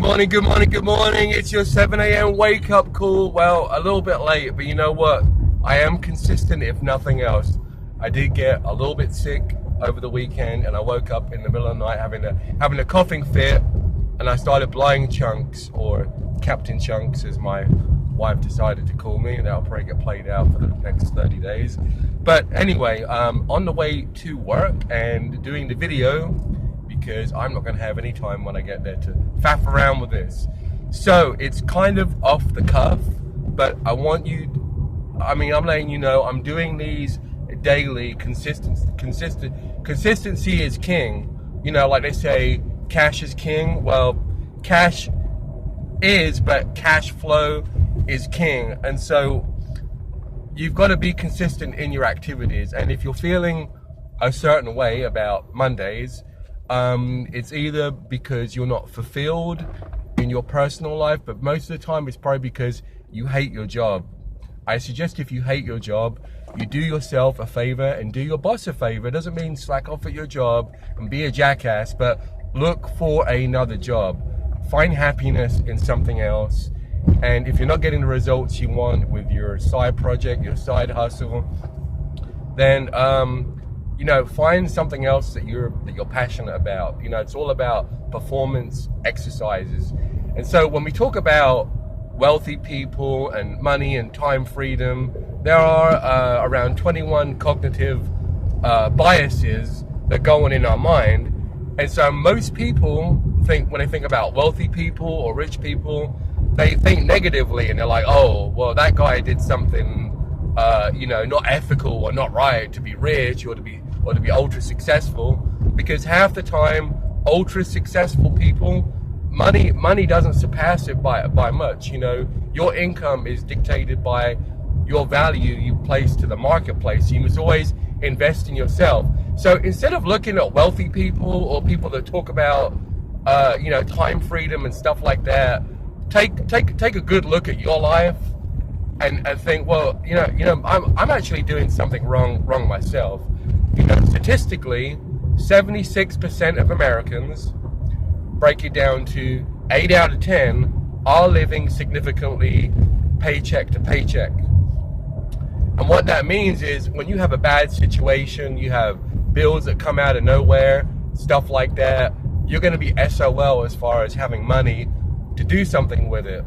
morning, good morning, good morning. It's your 7 a.m. wake up call. Well, a little bit late, but you know what? I am consistent, if nothing else. I did get a little bit sick over the weekend, and I woke up in the middle of the night having a coughing fit, and I started blowing chunks, or Captain Chunks, as my wife decided to call me, and that'll probably get played out for the next 30 days. But anyway, on the way to work and doing the video, because I'm not going to have any time when I get there to faff around with this. So it's kind of off the cuff, but I'm letting you know I'm doing these daily. Consistency is king. You know, like they say, cash is king. Well, cash is, but cash flow is king. And so you've got to be consistent in your activities. And if you're feeling a certain way about Mondays, it's either because you're not fulfilled in your personal life, but most of the time it's probably because you hate your job. I suggest if you hate your job, you do yourself a favor and do your boss a favor. It doesn't mean slack off at your job and be a jackass, but look for another job. Find happiness in something else. And if you're not getting the results you want with your side project, your side hustle, then find something else that you're passionate about. You know, it's all about performance exercises. And so when we talk about wealthy people and money and time freedom, there are around 21 cognitive biases that go on in our mind. And so most people think, when they think about wealthy people or rich people, they think negatively, and they're like, oh, well, that guy did something not ethical or not right to be rich or to be ultra successful. Because half the time, ultra successful people, money doesn't surpass it by much. You know, your income is dictated by your value you place to the marketplace. You must always invest in yourself. So instead of looking at wealthy people or people that talk about time freedom and stuff like that, take a good look at your life and think, well, I'm actually doing something wrong myself. You know, statistically, 76% of Americans, break it down to 8 out of 10, are living significantly paycheck to paycheck. And what that means is when you have a bad situation, you have bills that come out of nowhere, stuff like that, you're going to be SOL as far as having money to do something with it.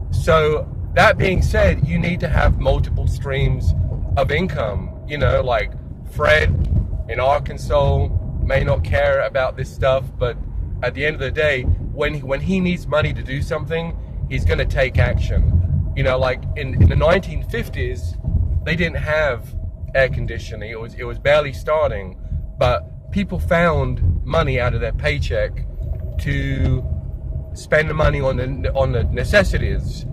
So that being said, you need to have multiple streams of income. You know, like Fred in Arkansas may not care about this stuff, but at the end of the day, when he needs money to do something, he's going to take action. You know, like in the 1950s, they didn't have air conditioning. It was barely starting, but people found money out of their paycheck to spend the money on the necessities.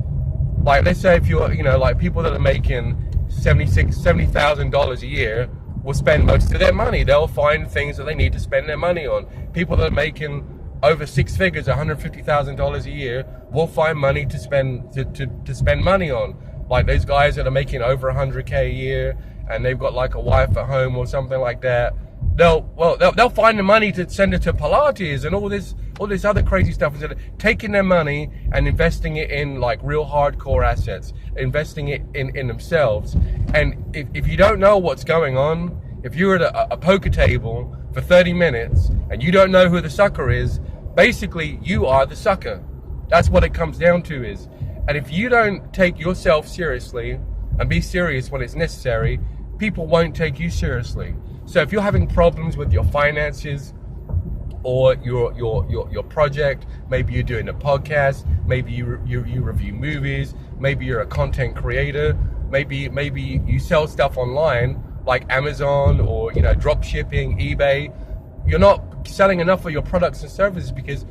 Like, let's say if you're, like people that are making $70,000 a year will spend most of their money. They'll find things that they need to spend their money on. People that are making over six figures, $150,000 a year, will find money to spend to spend money on. Like those guys that are making over 100K a year and they've got like a wife at home or something like that. They'll find the money to send it to Pilates and all this other crazy stuff, instead of taking their money and investing it in like real hardcore assets, investing it in themselves. And if you don't know what's going on, if you're at a poker table for 30 minutes and you don't know who the sucker is, basically you are the sucker. That's what it comes down to is. And if you don't take yourself seriously and be serious when it's necessary, people won't take you seriously. So if you're having problems with your finances or your project, maybe you're doing a podcast, maybe you review movies, maybe you're a content creator, maybe you sell stuff online like Amazon or drop shipping, eBay. You're not selling enough of your products and services because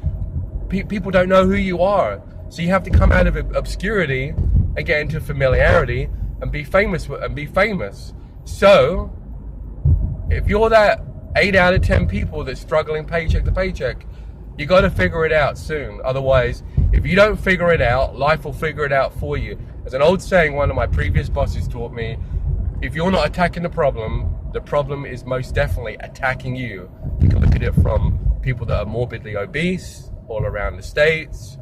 people don't know who you are. So you have to come out of obscurity and get into familiarity and be famous. So if you're that 8 out of 10 people that's struggling paycheck to paycheck, you got to figure it out soon. Otherwise, if you don't figure it out, life will figure it out for you. As an old saying one of my previous bosses taught me, if you're not attacking the problem is most definitely attacking you. You can look at it from people that are morbidly obese all around the States,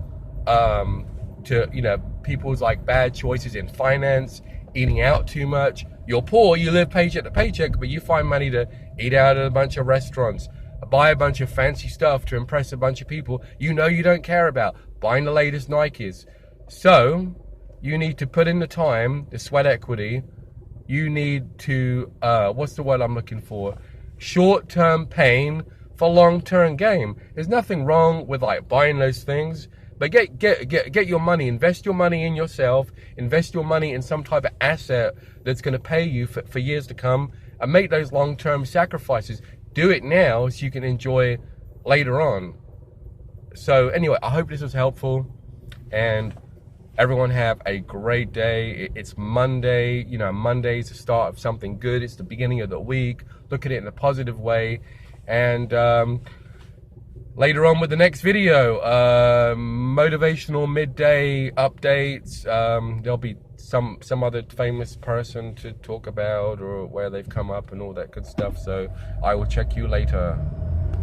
to, you know, people's like bad choices in finance, eating out too much. You're poor, you live paycheck to paycheck, but you find money to eat out at a bunch of restaurants, buy a bunch of fancy stuff to impress a bunch of people you know you don't care about, buying the latest Nikes. So you need to put in the time, the sweat equity. You need to, what's the word I'm looking for? Short-term pain for long-term gain. There's nothing wrong with like buying those things, but get your money, invest your money in yourself, invest your money in some type of asset that's going to pay you for years to come, and make those long-term sacrifices. Do it now so you can enjoy later on. So anyway, I hope this was helpful, and everyone have a great day. It's Monday. You know, Monday is the start of something good. It's the beginning of the week. Look at it in a positive way. And later on with the next video, motivational midday updates. There'll be some other famous person to talk about, or where they've come up and all that good stuff. So I will check you later.